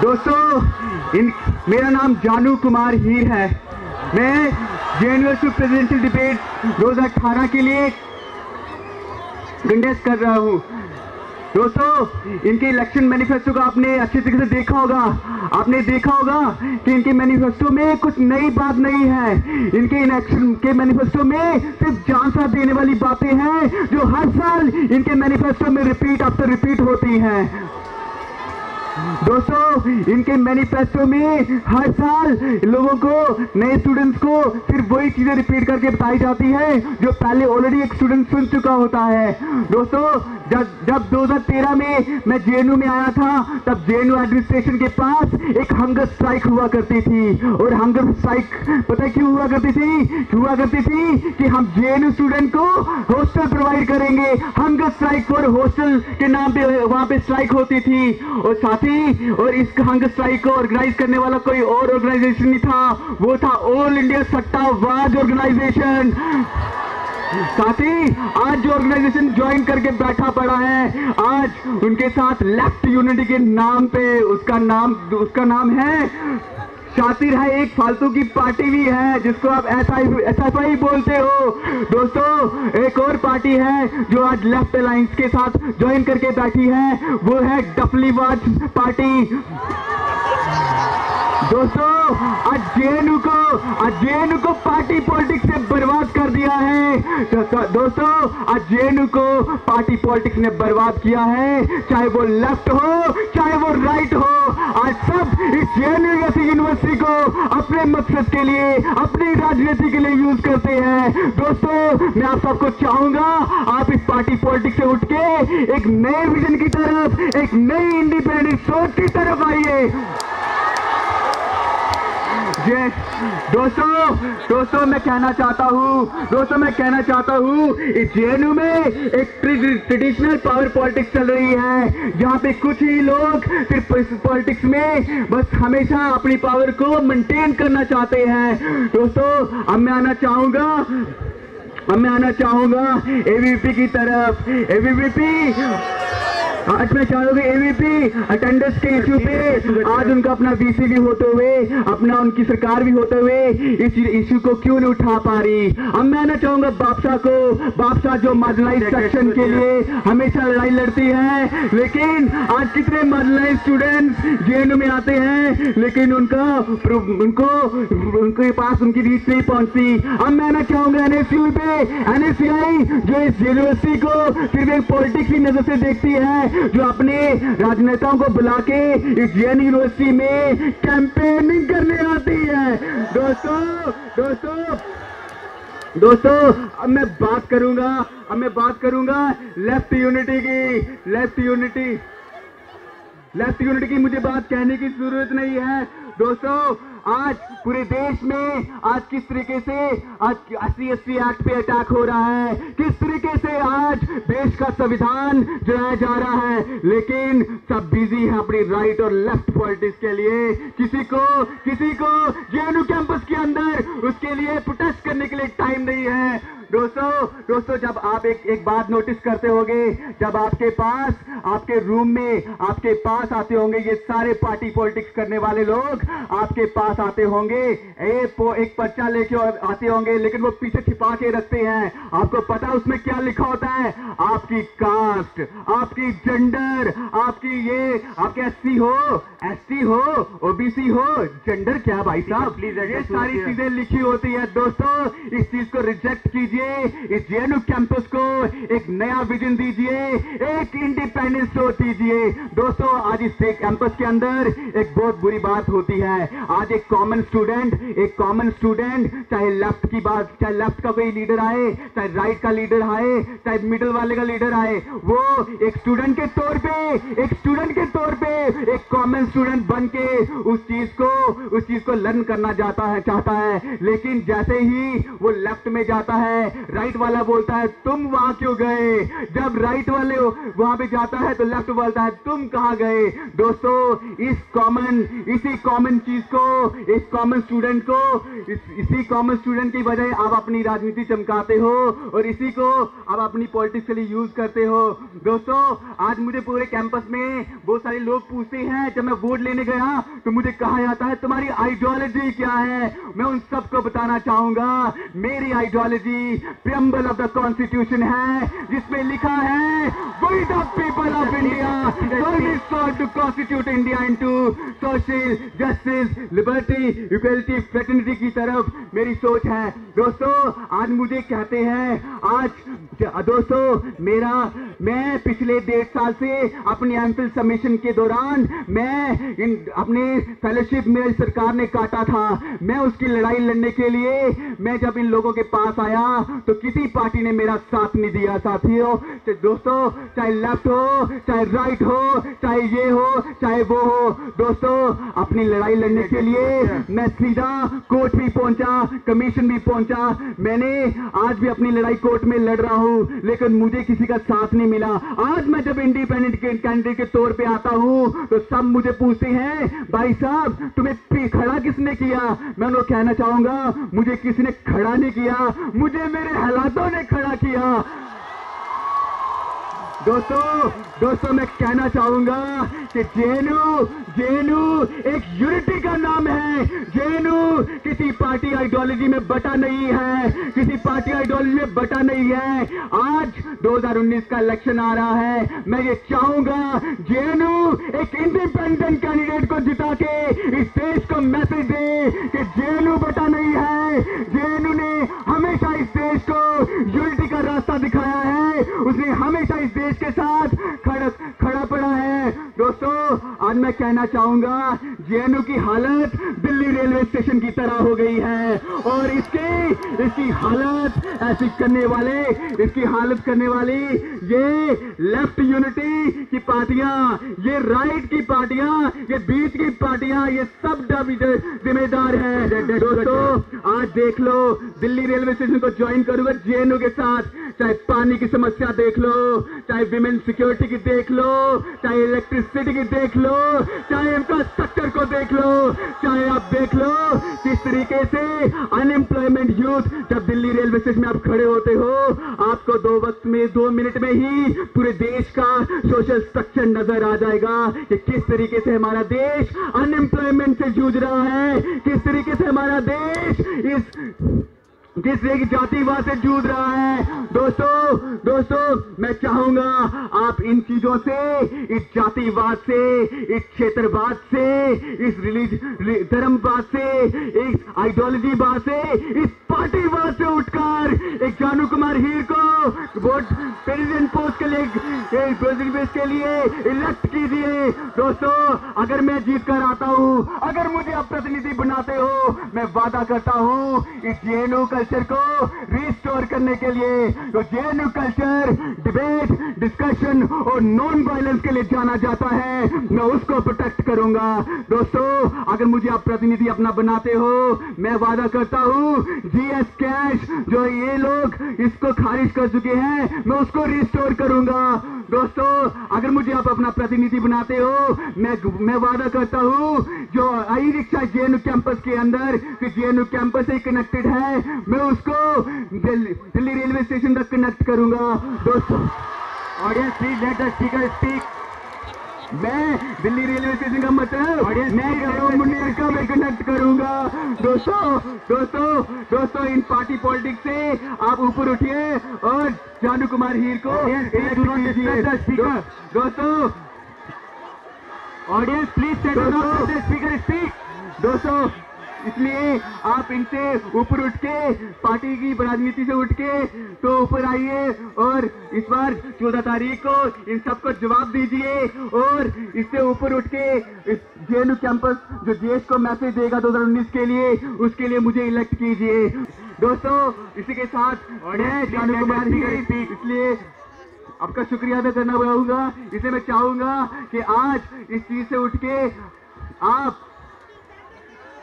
दोस्तों मेरा नाम जानू कुमार हीर है। मैं जेएनयू प्रेसिडेंशियल डिबेट 2018 के लिए कंटेस्ट कर रहा हूँ। दोस्तों इनके इलेक्शन मैनिफेस्टो को आपने अच्छी तरीके से देखा होगा। आपने देखा होगा कि इनके मैनिफेस्टो में कुछ नई बात नहीं है। इनके इलेक्शन के मैनिफेस्टो में सिर्फ झांसा देने वाली बातें हैं जो हर साल इनके मैनिफेस्टो में रिपीट आफ्टर रिपीट होती हैं। दोस्तों इनके मैनिफेस्टो में हर साल लोगों को, नए स्टूडेंट्स को सिर्फ वही चीजें रिपीट करके बताई जाती है जो पहले ऑलरेडी एक स्टूडेंट सुन चुका होता है। दोस्तों जब 2013 में मैं जेएनयू में आया था तब जेएनयू एडमिनिस्ट्रेशन के पास एक हंगर स्ट्राइक हुआ करती थी। और हंगर स्ट्राइक पता है क्यों हुआ करती थी कि हम जेएनयू स्टूडेंट को हॉस्टल प्रोवाइड करेंगे। हंगर स्ट्राइक और हॉस्टल के नाम पे वहां पे स्ट्राइक होती थी। और साथ ही और इस हंगर स्ट्राइक को ऑर्गेनाइज करने वाला कोई और ऑर्गेनाइजेशन नहीं था, वो था ऑल इंडिया सट्टाबाज ऑर्गेनाइजेशन। साथ ही आज जो ऑर्गेनाइजेशन ज्वाइन करके बैठा पड़ा है, आज उनके साथ लेफ्ट यूनिटी के नाम पे उसका नाम है शातिर है, एक फालतू की पार्टी भी है जिसको आप एसएफआई बोलते हो। दोस्तों एक और पार्टी है जो आज लेफ्ट अलायंस के साथ ज्वाइन करके बैठी है, वो है डफलीबाज पार्टी। दोस्तों आज जेएनयू को पार्टी पॉलिटिक्स से बर्बाद कर दिया है। दोस्तों आज जेएनयू को पार्टी पॉलिटिक्स ने बर्बाद किया है, चाहे वो लेफ्ट हो चाहे वो राइट हो। आज सब इस जेएनयू जैसी यूनिवर्सिटी को अपने मकसद के लिए, अपनी राजनीति के लिए यूज करते हैं। दोस्तों मैं आप सबको चाहूंगा आप इस पार्टी पॉलिटिक्स से उठ के एक नए विजन की तरफ, एक नई इंडिपेंडेंट सोच की तरफ आइए। दोस्तों मैं कहना चाहता हूँ इस जेएनयू में एक ट्रेडिशनल पावर पॉलिटिक्स चल रही है जहाँ पे कुछ ही लोग सिर्फ पॉलिटिक्स में बस हमेशा अपनी पावर को मेंटेन करना चाहते हैं। दोस्तों अब मैं आना चाहूंगा एबीवीपी की तरफ। आज मैं चाहूंगा एबीवीपी अटेंडेंस के इश्यू पे आज उनका अपना वीसी भी होते हुए, अपना उनकी सरकार भी होते हुए इस इश्यू को क्यों नहीं उठा पा रही। अब मैं आना चाहूंगा बापसा जो मार्जिनलाइज सेक्शन के लिए हमेशा लड़ाई लड़ती है, लेकिन आज कितने मार्जिनलाइज स्टूडेंट्स जेएनयू में आते हैं लेकिन उनके पास उनकी रीच नहीं पहुंचती। अब मैं आना चाहूंगा एनएसयूआई जो इस यूनिवर्सिटी को सिर्फ एक पॉलिटिक्स की नजर से देखती है, जो अपने राजनेताओं को बुला के इस जेएनयू यूनिवर्सिटी में कैंपेनिंग करने आती है। दोस्तों अब मैं बात करूंगा लेफ्ट यूनिटी की मुझे बात कहने की जरूरत नहीं है। दोस्तों आज पूरे देश में आज किस तरीके से आज SC एक्ट पे अटैक हो रहा है, किस तरीके से आज देश का संविधान जलाया जा रहा है, लेकिन सब बिजी है अपनी राइट और लेफ्ट पॉलिटिक्स के लिए। किसी को जेएनयू कैंपस के अंदर उसके लिए प्रोटेस्ट करने के लिए टाइम नहीं है। दोस्तों जब आप एक बात नोटिस करते होंगे, जब आपके पास आपके रूम में आपके पास आते होंगे ये सारे पार्टी पॉलिटिक्स करने वाले लोग आपके पास आते होंगे, एक पर्चा लेके आते होंगे, लेकिन वो पीछे छिपा के रखते हैं। आपको पता है उसमें क्या लिखा होता है? आपकी कास्ट, आपकी जेंडर, आपके SC हो, ST हो, OBC हो, जेंडर क्या भाई साहब, ये सारी चीजें लिखी होती है। दोस्तों इस चीज को रिजेक्ट कीजिए, इस जेएनयू कैंपस को एक नया विजन दीजिए, एक इंडिपेंडेंस सोच दीजिए। दोस्तों आज इस कैंपस के अंदर एक बहुत बुरी बात होती है। आज एक कॉमन स्टूडेंट चाहे लेफ्ट का कोई लीडर आए, चाहे राइट का लीडर आए, चाहे मिडिल वाले का लीडर आए, वो एक स्टूडेंट के तौर पे एक कॉमन स्टूडेंट बन के उस चीज को लर्न करना चाहता है। लेकिन जैसे ही वो लेफ्ट में जाता है, राइट वाला बोलता है तुम वहां क्यों गए। जब राइट वाले वहां पे जाता है तो लेफ्ट बोलता है तुम कहां गए। दोस्तों इसी कॉमन स्टूडेंट की वजह आप अपनी राजनीति चमकाते हो और इसी को आप अपनी पॉलिटिक्स के लिए यूज करते हो। दोस्तों आज मुझे पूरे कैंपस में बहुत सारे लोग पूछते हैं, जब मैं वोट लेने गया तो मुझे कहा जाता है तुम्हारी आइडियोलॉजी क्या है। मैं उन सबको बताना चाहूंगा, मेरी ideology preamble of the constitution है, जिसमें लिखा है we the people of India sought to constitute India into social justice, liberty, equality, fraternity की तरफ मेरी सोच है। दोस्तों आज मुझे कहते हैं, आज दोस्तों मैं पिछले 1.5 साल से अपनी एमफिल सबमिशन के दौरान मैं अपने फेलोशिप में सरकार ने काटा था, मैं उसकी लड़ाई लड़ने के लिए मैं जब इन लोगों के पास आया तो किसी पार्टी ने मेरा साथ नहीं दिया। साथियों दोस्तों, चाहे लेफ्ट हो, चाहे राइट हो, चाहे ये हो, चाहे वो हो, दोस्तों अपनी लड़ाई लड़ने के लिए मैं सीधा कोर्ट भी पहुंचा, कमीशन भी पहुंचा। मैंने आज भी अपनी लड़ाई कोर्ट में लड़ रहा हूं, लेकिन मुझे किसी का साथ नहीं मिला। आज मैं जब इंडिपेंडेंट कैंडिडेट के तौर पे आता हूं तो सब मुझे पूछते हैं, भाई साहब तुम्हें खड़ा किसने किया? मैं उनको कहना चाहूंगा, मुझे किसी ने खड़ा नहीं किया, मुझे मेरे हालातों ने खड़ा किया। दोस्तों मैं कहना चाहूंगा कि जेएनयू एक यूनिटी का नाम है। जेएनयू किसी पार्टी आइडियोलॉजी में बटा नहीं है, किसी पार्टी आइडियोलॉजी में बटा नहीं है। आज 2019 का इलेक्शन आ रहा है, मैं ये चाहूंगा जेएनयू एक इंडिपेंडेंट कैंडिडेट को जिता के इस देश को मैसेज दे कि जेएनयू बटा नहीं है। जेएनयू ने हमेशा इस देश को यूनिटी का रास्ता दिखाया है, उसने हमेशा इस देश के साथ खड़ा पड़ा है। दोस्तों आज मैं कहना चाहूंगा, जेएनयू की हालत दिल्ली रेलवे स्टेशन की तरह हो गई है, और इसकी हालत ऐसी करने वाली ये लेफ्ट यूनिटी की पार्टियां, ये राइट की पार्टियां, ये बीच की पार्टियां, ये सब जिम्मेदार है। दोस्तों आज देख लो, दिल्ली रेलवे स्टेशन को ज्वाइन करूंगा जेएनयू के साथ, चाहे पानी की समस्या देख लो, चाहे विमेन सिक्योरिटी की देख लो, चाहे इलेक्ट्रिसिटी की देख लो, चाहे इंफ्रास्ट्रक्चर को देख लो, चाहे आप देख लो किस तरीके से अनएम्प्लॉयमेंट यूथ, जब दिल्ली रेलवे स्टेशन में आप खड़े होते हो आपको 2 मिनट में ही पूरे देश का सोशल स्ट्रक्चर नजर आ जाएगा कि किस तरीके से हमारा देश अनएम्प्लॉयमेंट से जूझ रहा है, किस तरीके से हमारा देश जिस की जातिवाद से जूझ रहा है। दोस्तों मैं चाहूंगा आप इन चीजों से, इस जातिवाद से, इस क्षेत्रवाद से, इस धर्मवाद से, इस आइडियोलॉजीवाद से, इस पार्टीवाद से उठकर एक जानू कुमार हीर को वोट प्रेसिडेंट पोस्ट के लिए इलेक्ट कीजिए। दोस्तों अगर मैं जीत कर आता हूं, अगर मुझे आप प्रतिनिधि बनाते हो, मैं वादा करता हूं इस जेएनयू कल्चर को रिस्टोर करने के लिए, तो जेएनयू कल्चर डिबेट, डिस्कशन और नॉन वायलेंस के लिए जाना जाता है, मैं उसको प्रोटेक्ट करूंगा। दोस्तों अगर मुझे आप प्रतिनिधि अपना बनाते हो, मैं वादा करता हूं जीएस कैश जो ये लोग इसको खारिज कर चुके हैं, मैं उसको रिस्टोर करूंगा। दोस्तों अगर मुझे आप अपना प्रतिनिधि बनाते हो, मैं वादा करता हूं जो आई रिक्शा जेएनयू कैंपस के अंदर, जेएनयू कैंपस से कनेक्टेड है, मैं उसको दिल्ली रेलवे स्टेशन तक कनेक्ट करूंगा। दोस्तों audience please let the speaker speak. मैं दिल्ली रेलवे स्टेशन का मतलब मुनीर का मैं कनेक्ट करूंगा। दोस्तों इन पार्टी पॉलिटिक्स से आप ऊपर उठिए और जानू कुमार हीर को स्पीकर। दोस्तों ऑडियंस प्लीज स्पीकर स्पीक। दोस्तों इसलिए आप इनसे ऊपर उठ के, पार्टी की राजनीति से उठ के तो ऊपर आइए और इस बार 14 तारीख को इन सबको जवाब दीजिए, और इससे ऊपर उठ के इस जेएनयू कैंपस जो देश को मैसेज देगा 2019 के लिए, उसके लिए मुझे इलेक्ट कीजिए। दोस्तों इसी के साथ मैं जानू कुमार हीर इसलिए आपका शुक्रिया अदा करना चाहूंगा। इसे मैं चाहूंगा कि आज इस चीज से उठ के आप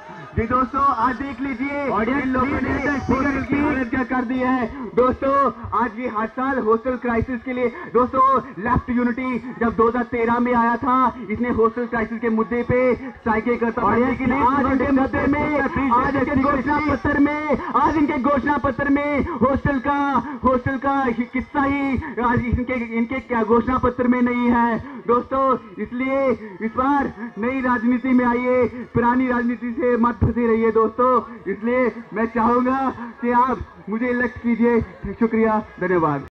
जी दोस्तों, आज देख लीजिए इन लोगों ने हॉस्टल की हालत क्या कर दी है। दोस्तों, आज ये हर साल हॉस्टल क्राइसिस के लिए, दोस्तों लेफ्ट यूनिटी जब 2013 में आया था, इसने हॉस्टल क्राइसिस के मुद्दे पे स्ट्राइकें करता था, लेकिन आज इनके मुद्दे में, आज इनके घोषणा पत्र में हॉस्टल का किस्सा ही आज इनके क्या घोषणा पत्र में नहीं है। दोस्तों, इसलिए इस बार नई राजनीति में आइए, पुरानी राजनीति से मत फंसे रहिए दोस्तों। इसलिए मैं चाहूंगा कि आप मुझे इलेक्ट कीजिए। शुक्रिया, धन्यवाद।